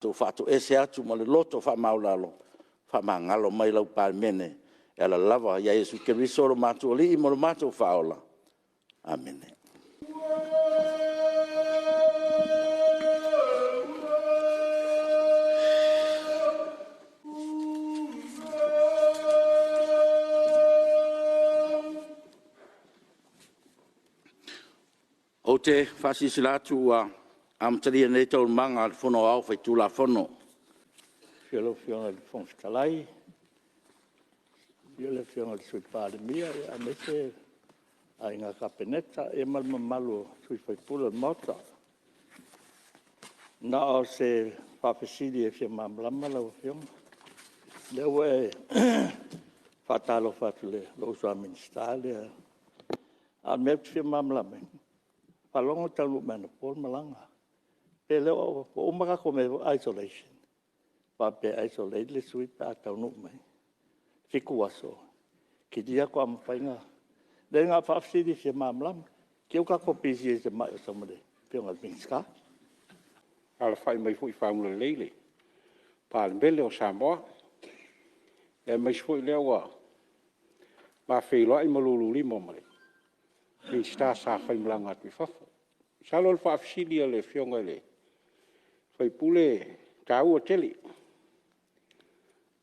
Tu fatu ese atu mo le loto fa maulalo fa mangalo mai lau palmene e la lava ya Yesu Keristo lo matu li mo lo matu faola. Amen. O te fasisilatu am tari nei tau manga al fono au fai tulafono. Fiolo fiona di Fonstalai, fiolo fiona di sui pandemia, a mese a inga capenetta e mal malu sui fai pula mota. Na o se fafesidi e fia mamlama la o fiona. Leo e fatalo fatule lo sua ministale. Al me fia mamlama. Palongo talu mena por malanga. Pele o maka come isolation. Pape isolate le sui pa tau no mai. Fiku aso. Ki dia ko am fainga. Le nga fafsidi se mamlam. Ki o ka ko pisi se mai so mode. Pe nga minska. Ala fai mai fui fa un lele. Pa bele o Samoa. E mai fui le wa. Ma fe lo ai malulu limo mai. Ni sta sa fai mlanga tu fafo. Salo fa fafsidi le fionga le. Fai pule tau o tele.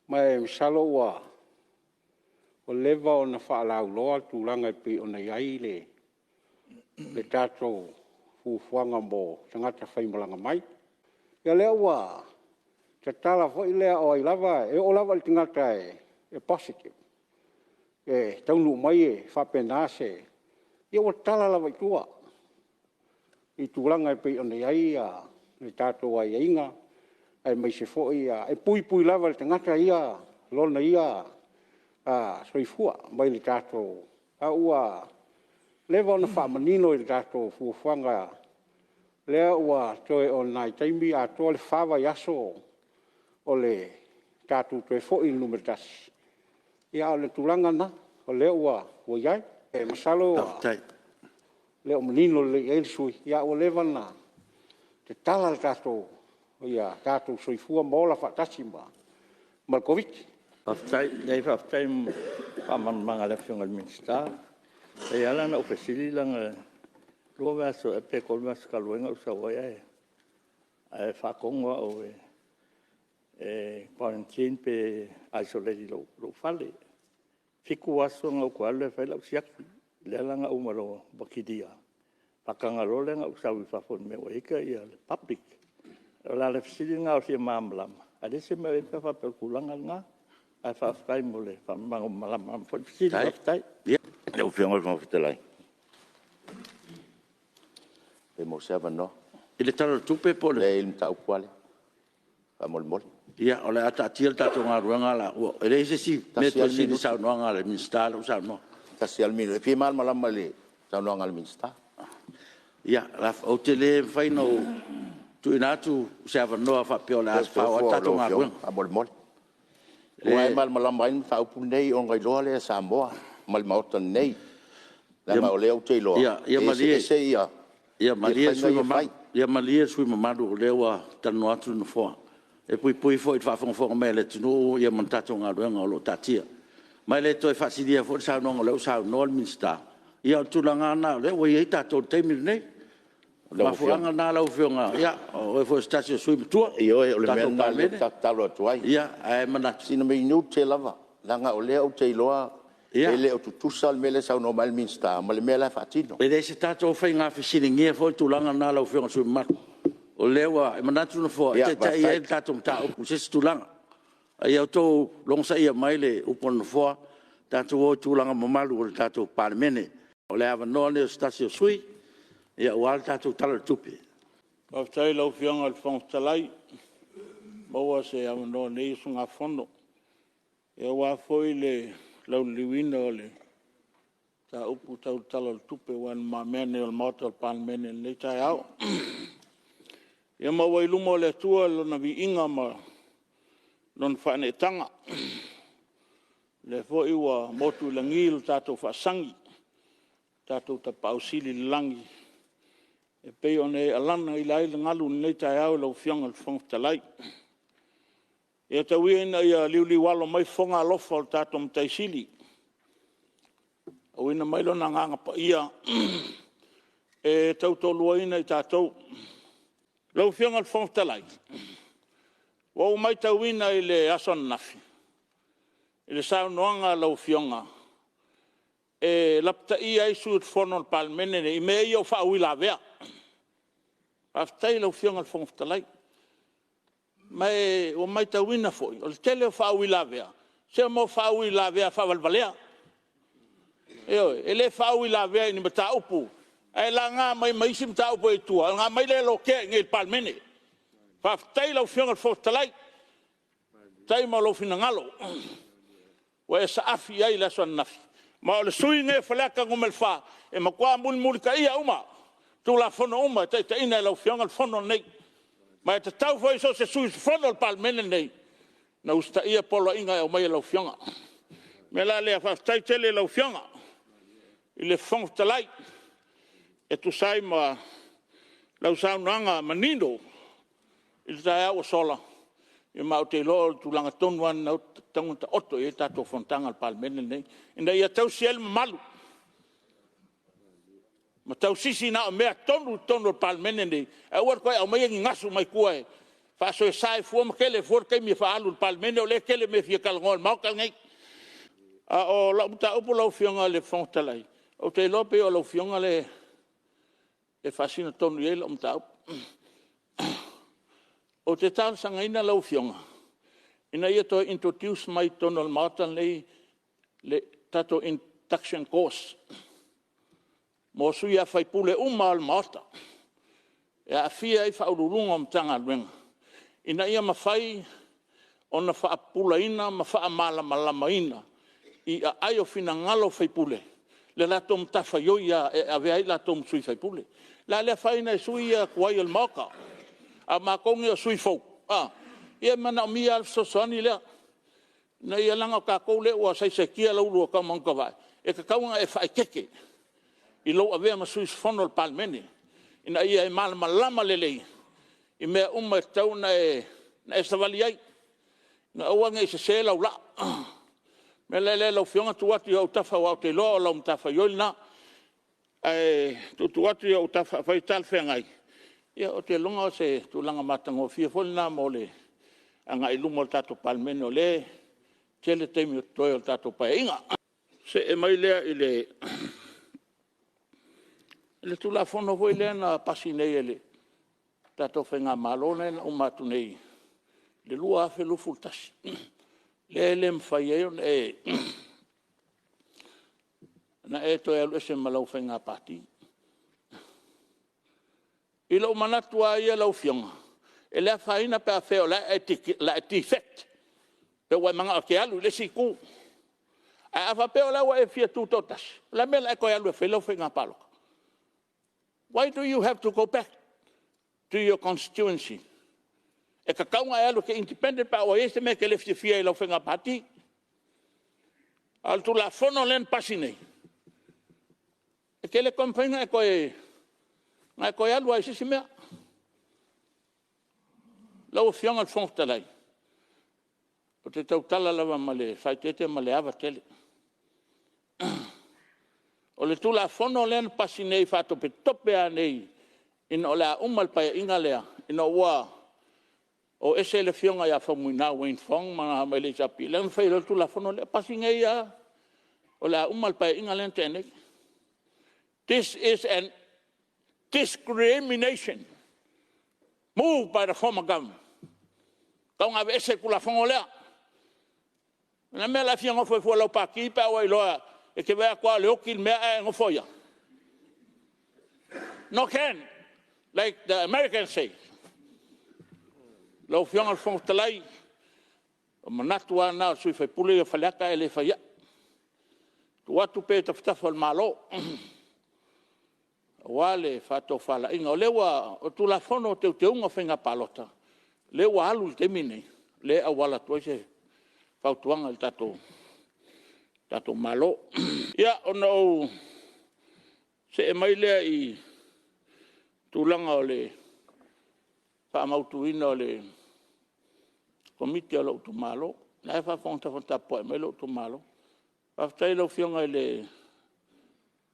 Mai salo wa o leva o na whaalau loa tūlanga pe o na iai le tātou fufuanga mo tangata whaimalanga mai. Ia lea wa tatala fo i lea o ai lava e o lava i tangata e positive. E taunu mai e whapenase. Ia o tala lava i tua. I tūlanga pe o na iai le tātou ai inga. Ai mai se fo ia e pui lava le tangata ia lona ia soifua mai le tatou a ua leva ona whaamanino i le tatou fuafuanga lea ua toe o nai taimi a toa le whawa yaso o le tatou toe fo i numeritasi ia o le tulanga na o lea ua iai e masalo lea o manino le eil sui ia ua leva na te tala le tatou ia tātou soifua mola whaatasi ma COVID. Nei whaftai whamanga le whionga minsta. E ala na ofesili langa lua vaso e pe kolma skaluenga usa waia e. E whakonga o e quarantine pe isolated lo fale. Fiku waso ngau kuale whaila usiaki. Le langa umaro bakidia. Pakanga lo lenga usawi whafon me waika ia le public. La le fisili nga o fia mamlama. Ade se me pe fa pe kulanga nga. Ai fa fai mole fa mango malama fa fisili fa tai. Ya, le o fia ngol fa fitalai. E mo se no. Ile talo tupe pole. Le il ta ukwale. Fa mol mol. Ya, ole ata tiel ta tonga ruanga la. Ele se si me to si sa no nga le minsta lo sa no. Ta si al mi le fia mal malama le sa no nga le minsta. Ya, la o tele fai no tu inatu se avanoa fa piola as fa o tatu nga a mol mol e mal malamain fa upu nei on ngai loa le Samoa mal mauta nei la ma o leo te loa ia malie se ia malie sui mama ia malie sui mama do lewa tanu atu no fo e pui fo fa fo me le tunu ia man tatu nga lo lo tatia mai le to fa sidia fo sa no le sa no minsta ia tu langa na le we ia tatu te mi nei ma fuanga na la ufionga ya o fo stasio sui tua io o le mena le tatalo tuai ya ai mana sino me nu te lava langa o le o te loa ele o tutusa le mele sa no mal minsta ma le mela fatino e desse tato fainga fisilingia fo tu langa na la ufionga sui ma o lewa e mana tu no fo te tai e tato ta o se tu langa ai o to long sa ia mai le upon fo tato o tu langa mamalu tato parmene o le ava no le stasio sui ia wal tatu tala tupi. Paftai lau fianga al Fonstalai, maua se amano nei sunga fono. Ia wa foi le lau liwina o le ta upu tau tala tupi wan ma mene o mauta o pan mene nei tai au. Ia maua ilumo le tua lo na vi inga ma non whane tanga. Le foi wa motu langil tato whasangi, tato ta pausili langi. E pei o ne alana I lai le ngalu nei tai au lau fianga le whangtalai. E tau ina ia liuli walo mai whonga alofa o tātou mtaisili. O ina mai lona nganga pa ia e tau tolua ina I tātou. Lau fianga le whangtalai. Wau mai tau ina I le ason nafi. I le sao noanga lau fianga. E lapta ia I suut whono le palmene I mea I o whaawila vea. Aftai lau fianga le whangtalai. Mai o mai tau ina foi. O le tele o whaawila vea. Se mo whaawila vea whawalvalea. E le whaawila vea I ni mata upu. E la ngā mai maisi mata upu e tua. Ngā mai le lo kea ngai palmene. Aftai lau fianga le whangtalai. Tai ma lo fina ngalo. Wa e sa afi ai la son nafi. Ma o le sui nge whaleka ngumel wha. E ma kua muli ka ia uma. Tulafono uma. Tai ina lau fianga le whono nei. Ma e te tau foi so se sui whono le palmene nei. Na usta ia polo inga e o mai lau fianga. Me la lea whaftai tele lau fianga. I le whangtalai. E tu sai ma lau saunoanga manino. I le tai au o sola. I mau te lo tu langa tonuan na tangata oto e tato fontanga al palmene nei. Inda ia tau siel malu. Ma tau sisi na o mea tonu al palmene nei. E uar koe au mai ngasu mai kua e. Fa so e sae fua ma kele fuor kai mi fa alu al palmene o le kele me fia kalngol mau kalngai. O lau muta upo lau fionga le whangtalai. O te lope o lau fionga le e fasina tonu e lau muta upo. O te tāna sanga ina lau fionga. Ina ia to introduce mai tono al maatan le tato induction course. Mo sui a fai pule uma al maata. E a fia I whaururunga o mtanga ruenga. Ina ia mawhai ona wha pula ina ma wha malama ina. I a aio fina ngalo fai pule. Le lato mtafa yoia e a veai lato msui fai pule. La lea whai na sui a kuai al mauka. A makongi o sui fau. Ia mana o mia so soni lea. Na ia langa ka kou lea ua sai se kia lau lua ka mangka vai. E ka kaunga e whai keke. I lau a vea ma sui fono al palmene. Ina ia e malama lama lelei. I mea uma tau na e savali ai. Na uanga I se lau la. Me lele lau fionga tuati au tafa wau te loa lau mtafa yoilna. Tuati au tafa fai tal whengai. Ia o te longa se tulanga matango fia folna mo le anga I lumo tato palmene o le tele teimi o toi o tato painga. Se e mai lea I le tulafono foi lea na pasi nei ele tato whenga malone na umatu nei. Le lua afe lufultasi. Le mwhai eo na e toi alu ese malau whenga pati. I lau manatua ia lau fionga. E lea whaina pe a wheo la e tifet. Pe wai manga o ke alu le siku. A awha peo la wa e fia tūtotas. La mela e koe alu e whelau whenga paloka. Why do you have to go back to your constituency? E ka kaunga e alu ke independent pa o este me ke le fia I lau whenga pati. Al tu la fono len pasine. E ke le kompinga e koe ngai koe alu ai sisi mea. Lau fionga al whangtalai. O te tautala lawa ma le whaitete ma le awa tele. O le tula fono len pasi nei faatope tope a nei. Ina o lea umal paia inga lea. Ina ua o ese le fionga ia whamuina Wayne Fong ma mai le japi. Len whai le tula fono le pasi ngai a. O lea umal paia inga len tene. This is an discrimination moved by the former government. Kaunga ese kula fongo lea. Na mea la fianga foi lau Paki pa wai loa e ke vea kwa le okil mea e ngofoia. No can, like the Americans say. Lau fianga fongo talai o manatua na sui fai pule e faleaka e le faia. Tu atu pe taftafa al malo. Wale fato fala inga lewa o tulafono te unga whenga palota lewa alu te mine le awala toi se fautuanga il tato malo ia ono se e mai lea I tūlanga o le whaamautuina o le komiti o lo tumalo. Nai whafonta poe me lo tumalo. Whaftai lo fionga i le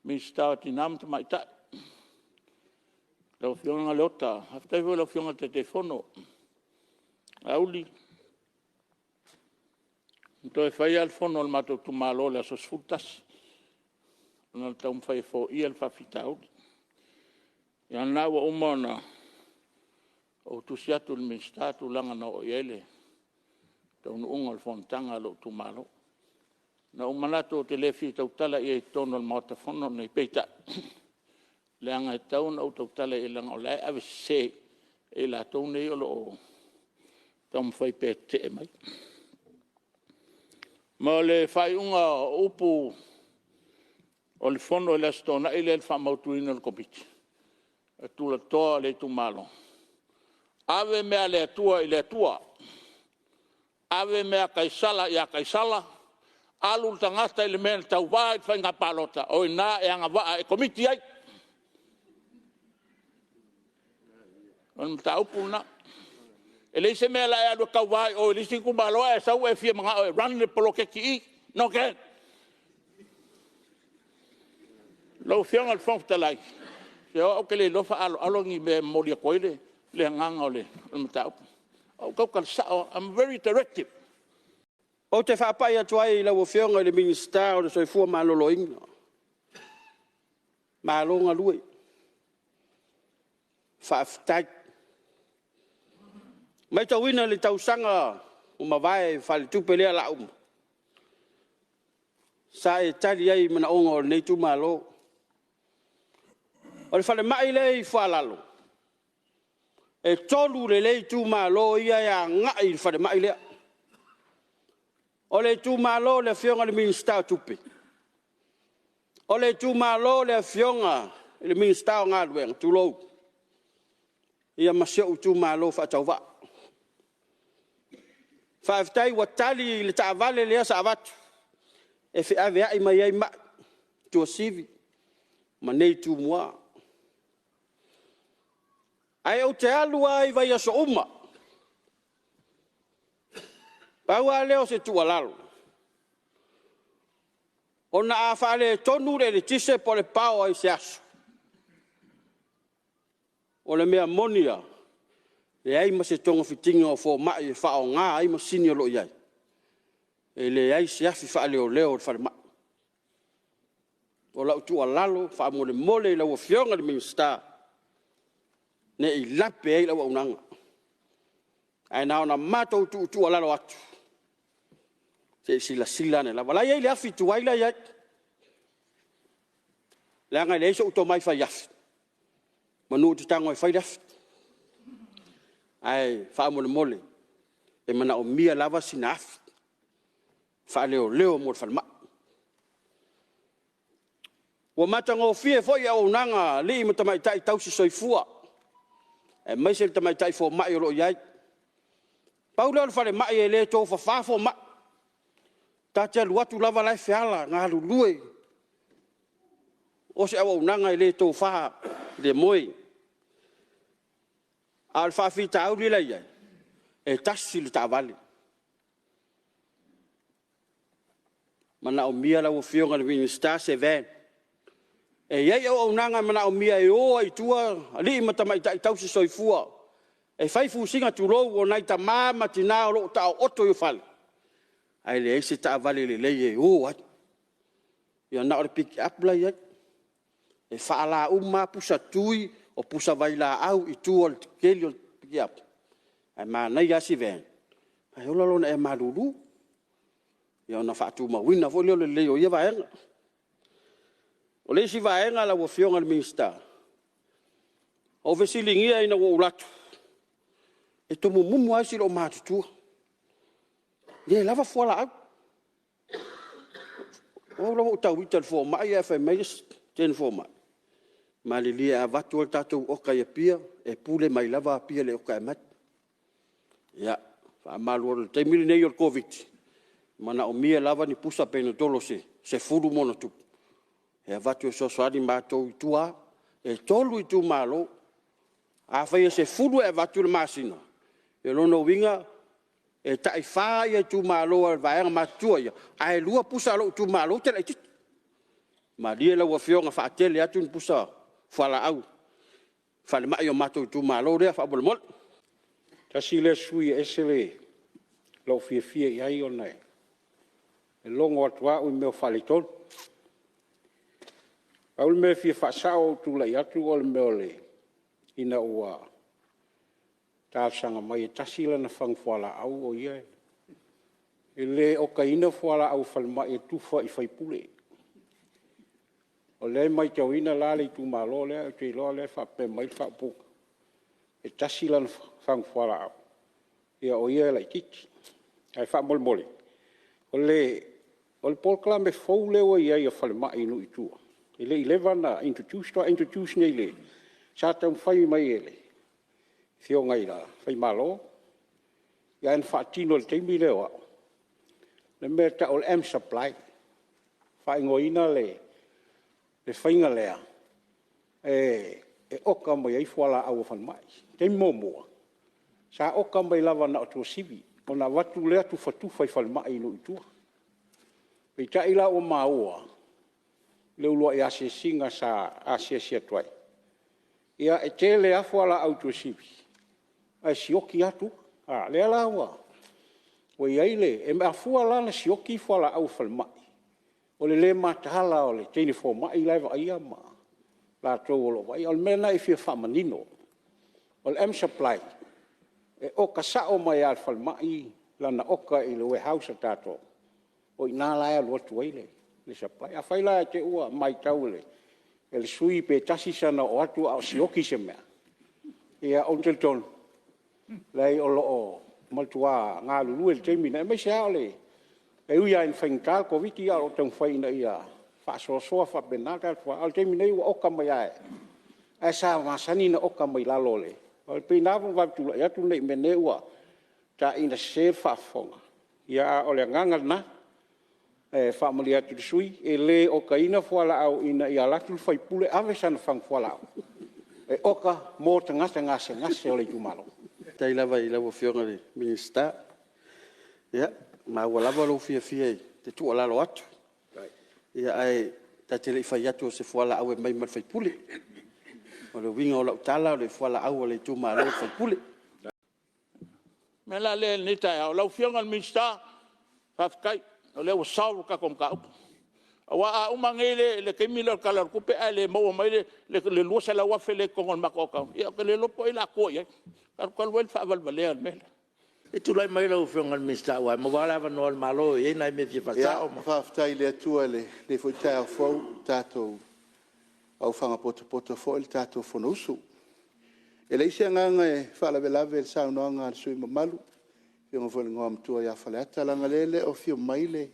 Minister o tinam te maita. Lo fionga leota. Whaftai lo fionga te tulafono. Auli. Nto e whai al fono al mato tumalo le asos futas. Nal taum whai fo i al whawhitau. Ia nawa umana o tusiatu le Minister tulanga na o iele. Tau nuunga al fontanga lo tumalo. Na umanato te lefi tautala i tono al matafono nei peita. Leanga e tau na tautala i langa o lai ave se e la tau nei o lo tam fai pe te mai. Ma le fai unga upu o le fono e la stona i le whamautuina al kopiti. E tula toa le tumalo. Ave mea le atua i le atua. Ave mea kaisala i a kaisala. Alu tangata ile mena tau vai fai nga palota o ina e anga va e komiti ai on tau puna ele se me la alu ka vai o ele siku malo e sa e fia manga run le poloke ki no ke lo fiang al fong talai se o ke le lo fa alo ngi me molia koile le nganga ole on tau o ka sa I'm very directive. O te whaapai atu ai lau o whionga i le Minister o le soifua malolo inga. Malonga lui. Whaafitai. Mai tau ina le tausanga o mawai whale tupe lea la uma. Sa e tali ai mana onga o le neitu malo. O le whale mai lei whalalo. E tolu le leitu malo ia ia ngai le whale mai lea. O le tu malo le fionga le Minister tupi. O le tu malo le fionga le Minister ngā luenga tu lou. Ia masio tu malo whaatau wa. Whaaftai wa tali le taavale lea sa avatu. E whi ave ai mai ai ma. Tua sivi. Ma nei tu mua. Ai au te alu ai vai aso uma. Paua leo se tua lalo. O na a whale tonu le tise po le pao ai se aso. O le mea monia. Le ai ma se tonga fitinga o fo mai e whao ngā ai ma sini o lo iai. E le ai se afi whale o leo o whale mai. O lau tua lalo, wha mole i lau o fionga le Minister. Ne i lape ai lau au nanga. Ai nao na matou tua lalo atu. Se sila ne la wala ia le afi tuai la ia la nga le so to mai fa yaf manu te tango fa yaf ai fa mole e mana o mia lava sinaf fa leo mo fa ma o mata ngo fie fo ia o nanga li mo tamai tai tau si soifua e mai se tamai tai fo mai lo ia paulo fa le mai le to fa fo ma Tatia luatu lava lai feala ngā lulue. O se awa unanga i le tō wha le moi. Al whawhita au li lai ai. E tasi le tāwali. Mana o mia lau whionga le Minister se Vena. E iei awa unanga mana o mia e oa i tua. Ali matamai tai tau si soifua. E whaifu singa tulou o nai ta māma tina o lo tau oto i whale. Ai le se ta vale le le o at ia na o pick up la ia e fala uma pusa tui o pusa vai la au i tu ol kelio pick up ai ma na ia si ven ai o lo na e malulu ia na fa tu ma wina fo le o ia va en o le si va en ala o fionga le Minister o vesilingia ina o latu e to mumu ai si lo ma tu Ye lava fola au. O lo tau vital fo mai e fa mai ten fo mai. Mali li a vatu tatu o ka pia e pule mai lava pia le o ka mat. Ya, fa malu te mili nei o Covid. Mana o mia lava ni pusa pena tolo se furu mona tu. E vatu so swadi ma to tua e tolu tu malo A whaia se furu e watu le masina. E lono winga, e tai wha ia tu malo al vaenga matua ia. A e lua pusa alo tu malo te lai titi. Ma lia la ua fionga wha atele atu ni pusa whala au. Whale mai o mato tu malo rea wha bole mol. Tasi le sui esele lo fia i ai o nei. E longo atua ui meo whale ton. Au le mea fia whaasao tu lai atu o le meo le. Ina ua tāsanga mai e tasi lana whangwhala au o ia. E le o ka ina whala au whale mai e tufa i whaipule. O le mai tau ina lale i tu malo le, o te iloa le whape mai whapuka. E tasi lana whangwhala au. Ia o ia lai titi. Ai wha mole mole. O le polkala me fau lewa ia ia whale mai inu i tua. I le 11 introduce nei le. Sa tau whai mai ele. Fio ngai la, whai malo. Ia en whaatino le teimi leo au. Le mea ta o le M supply. Whai ngoina le whainga lea. E oka mai ai whala au whan mai. Teimi momoa. Sa oka mai lava na o tua sivi. O na watu lea tu whatuwhai whale mai inu i tua. Pei ta ila o maua. Leulua i ase singa sa ase sia tuai. Ia e tele a whala au tua sivi. Ai sioki atu. Lea laua. O iai le. E mea fua lana sioki whala au whale mai. O le matahala o le teine fo mai laiva aia ma. La tau o lo vai. O le mena i fia whamanino. O le M-Supply. E oka sao mai al whale mai. Lana oka i le warehouse tato. O ina laia lua tuaile. Le supply. A whaila te ua mai tau le. E le sui pe tasi sana o atu au sioki se mea. Ia o te tonu. Lei o loo maltua ngā lulu e le teimina. E mai se hao le. E uia en whaingal ko viti a o tau whaina ia. Whaasoasoa whapenaka. Al teimina ua oka mai ae. E sa masani na oka mai lalo le. O le pinavu waptula. Ia tu nei mene ua. Ta ina se whaafonga. Ia o le nganga na. Whaamali atu sui. E le oka ina whala au ina ia latu whaipule. Awe sana whang whala au. E oka mō tangata ngase o le tumalo. Tai lava i lawa fionga le minista. Ia, ma ua lava lo fia i te tua lalo atu. Ia ai, ta te lei whai atu o se whala au e mai mar whaipule. O le winga o lau tala o le whala au o le tumalo whaipule. Mela le nita ya, o lau fionga le minista, whafkai, o le o sauru ka kom ka upu. Wa a umangele le kemila kala kupe ale mo mai le lusa la wa fele con makoka ya que le lopo ila ko ya kal wel fa val valer mel e tu lai mai lo fionga mista wa mo wala va no malo e na me fi fa ya fa ftai le tuale le foi ta fo tato au fanga poto fo il tato fonusu e le sia nga fa la velave sa no nga sui malu fionga fo ngom tu ya fa la tala ngalele o fio maile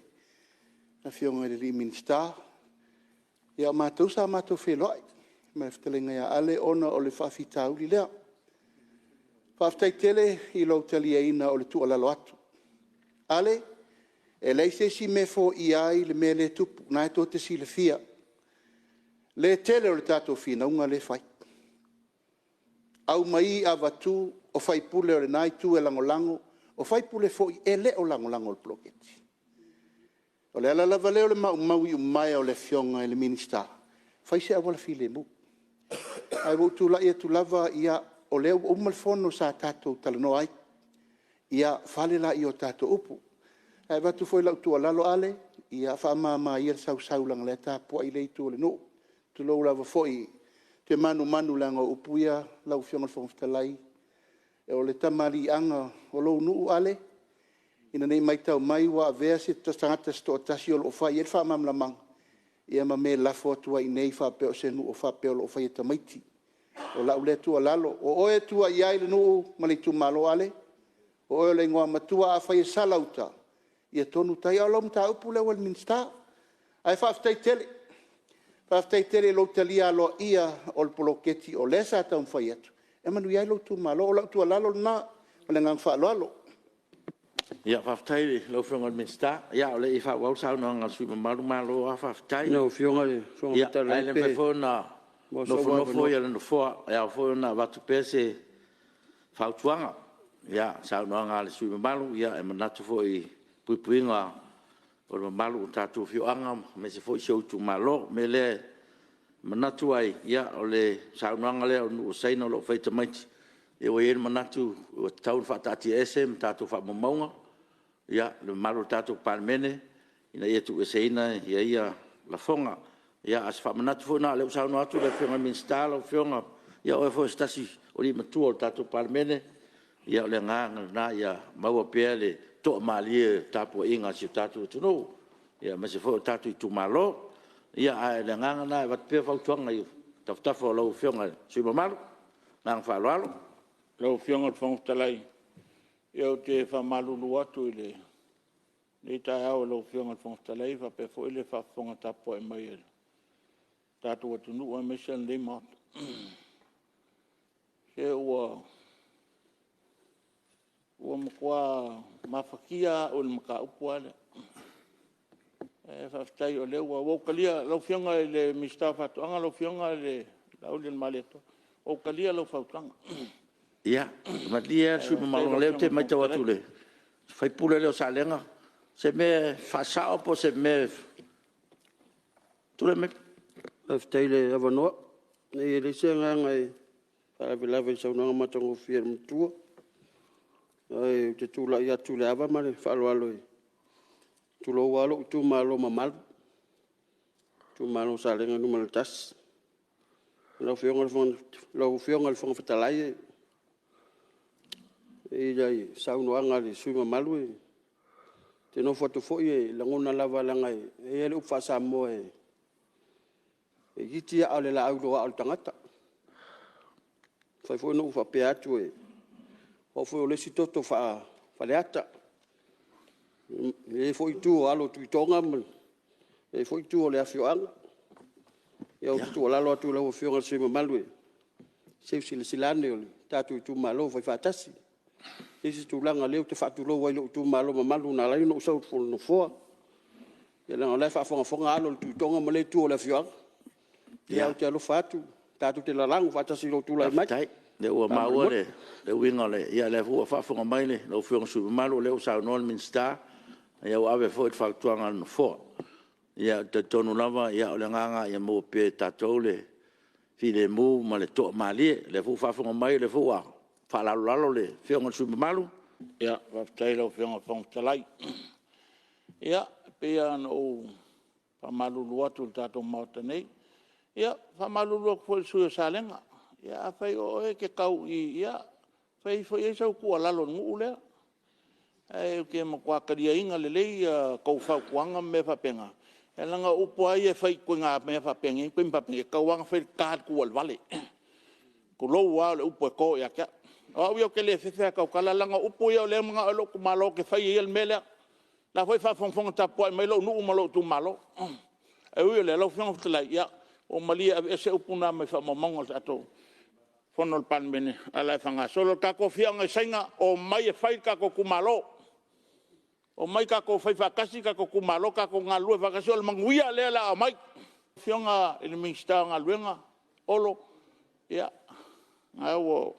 na fionga le minsta ia matou sa matou feloi ma ftelenga ia ale ona o le fafitau li lea faftai tele i lo taliaina o le tualalo atu ale e leise si me fo iai le mele tupu na e tote si le fia le tele o le tatou finaunga le fai au mai avatu o fai pule o le naitu e langolango o fai pule fo i ele o langolango o le ploketi o le ala lava leo le mau i umai o le fionga e le minista. Fai se awala fi le mu. Ai wotu la ia tu lava ia o leo umalfono sa tatou talano ai. Ia fale la i o tatou upu. Ai watu foi lau tu alalo ale. Ia wha ma ia sau lang le ta po i le tu le no. Tu lo lava foi te manu langa upu ia lau fionga le fonftalai. E o le tamari anga o lo nuu ale. Ina nei mai tau mai wa vea se tangata sto tasi o lo fai e fa mam lamang ia ma me la foto i nei fa pe o se nu o fa pe o lo fai ta maiti o la ule tu lalo o e tu ia ile nu mali tu malo ale o le ngoa matua a fai salauta ia tonu tai o lo mta upu le wal minsta ai fa ftai tele lo talia lo ia o le poloketi o lesa ta un fai atu e manu ia lo tu malo o la tu lalo na le ngang fa lo ya faftai lo fionga minsta ya le fa wa sa no nga su malo a faftai No fionga le ya le me fona Nofo ia Nofo ia fo na watu pese fautuanga ia sa no nga le sui malu ia e manatu fo I puipuinga o le malu tatu fio anga me se fo show tu malo me le manatu ai ia o le sa no nga le o sai no lo feita mai e o ia manatu o tau fa tati SM tatu fa maunga ia le malu tatu palmene ina ia tu seina ia la fonga ia as fa manatu fo na le sa no atu le fenga min stalo fionga ia o fo stasi o li matu o tatu palmene ia le nganga na ia mau pele to malie tapo inga si tatu tuno ia ma se fo tatu tu malo ia ai le nganga na wat pe fa tuanga ia tafo lo fionga si malo nang fa lo fionga fong talai ia te fa malu atu ile ni ta au lo fionga fong talai fa pe fo ile fa fonga tapo e mai tatu tu no a mission le mo se o mkwa mafakia o mka upwale fa tai o le o kalia lo fionga le mistafa to anga lo fionga le la ul maleto o kalia lo fautanga ia malia su malo le te mai tawa tule fai pule le salenga se me fa sa po se me tule me tai le avano ni le senga ngai para vilave sa no matongo fier mtua ai te tula ia tula ava mare falwalo tulo walo tu malo mamal tu malo salenga no maltas lo fiong al fong fatalai e dai sauno anga le suma malu te no foto fo e la ngona lava la ngai e le ufa sa mo e giti ale la aulo al tangata fo no ufa pe atu e o fo le sitoto fa le ata e fo tu alo tu tonga e fo tu le afio anga e o tu la lo tu la fio al suma malu se silane o tatu tu malo fa fatasi isi tu langa leo te fatu lo wai lo tu malo malu na lai no so fo no fo ya la la fa fo alo tu tonga male tu la fio ya te lo fatu tatu te la lang fatasi lo tu la mai le o maore le winga le ia le fu fa fo mai le lo fio su malo le sa no min sta ia o ave fo fa tuanga no fo ia te tonu lava ia o le nganga ia mo pe tatole file mu ma le to mali le fu fa fo mai le fu a fa la le fionga su malu ia va tailo fionga fong talai ia pe no fa malu atu tato mota nei ia fa malu fo su salenga ia fa o ke kau ia fa foi so ku ala lo ngule ai ke mo kwa karia inga le ko fa kuanga me fa penga elanga upo ai fa ku nga me fa penga ku pa penga kawang fa ka ku al vale ku lo wa upo ko ya ka o yo ke le fe ka kala langa upo yo le mga lo ku malo ke fa yel mele la foi fa fong ta po mai lo nu malo tu malo e yo le lo fong tla ya o mali ese upuna me fa momong ato fonol pan bene ala fanga solo ka ko fianga senga o mai fai ka ko ku malo o mai ka ko fai fa kasi ka ko ku malo ka ko ngalu fa kasi o manguia le la mai fianga el minsta ngaluenga olo ya awo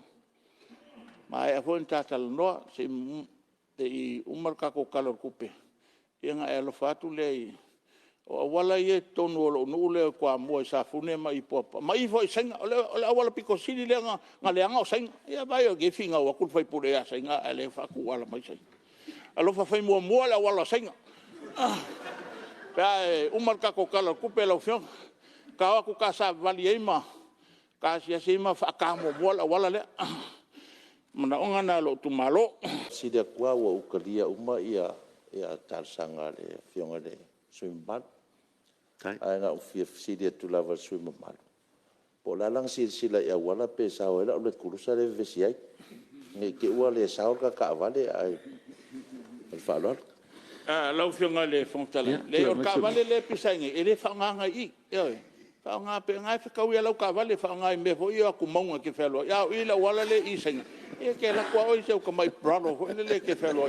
mai a fon tatal no se te umar ka ko kalor kupe yenga elo fatu le o wala ye tonu lo no le kwa mo sa fune mai popa mai foi senga o wala piko sili le nga le nga senga ya vai o ge finga o ku foi pure ya senga ele fa ku wala mai senga alo fa foi mo la wala senga pa umar ka ko kalor kupe lo fion ka ku ka sa vali ema ka sia sima fa ka mo wala le mana onga na lo tu malo si de kwa wa ukalia uma ia tar sanga le fionga le swimbat ai nga ufia si de tu lava swimbat po la lang si sila ya wala pe sa wala le kurusa le vesiai nge ke wa le sa ka vale ai el falor lo fionga le fontala le o ka vale le pisange ele fa nga I fa nga pe nga fa ka wi lo ka vale fa nga me fo ia ku monga ke felo ya ila wala le I senga e ke la kwa o se ko mai bravo ko le ke felo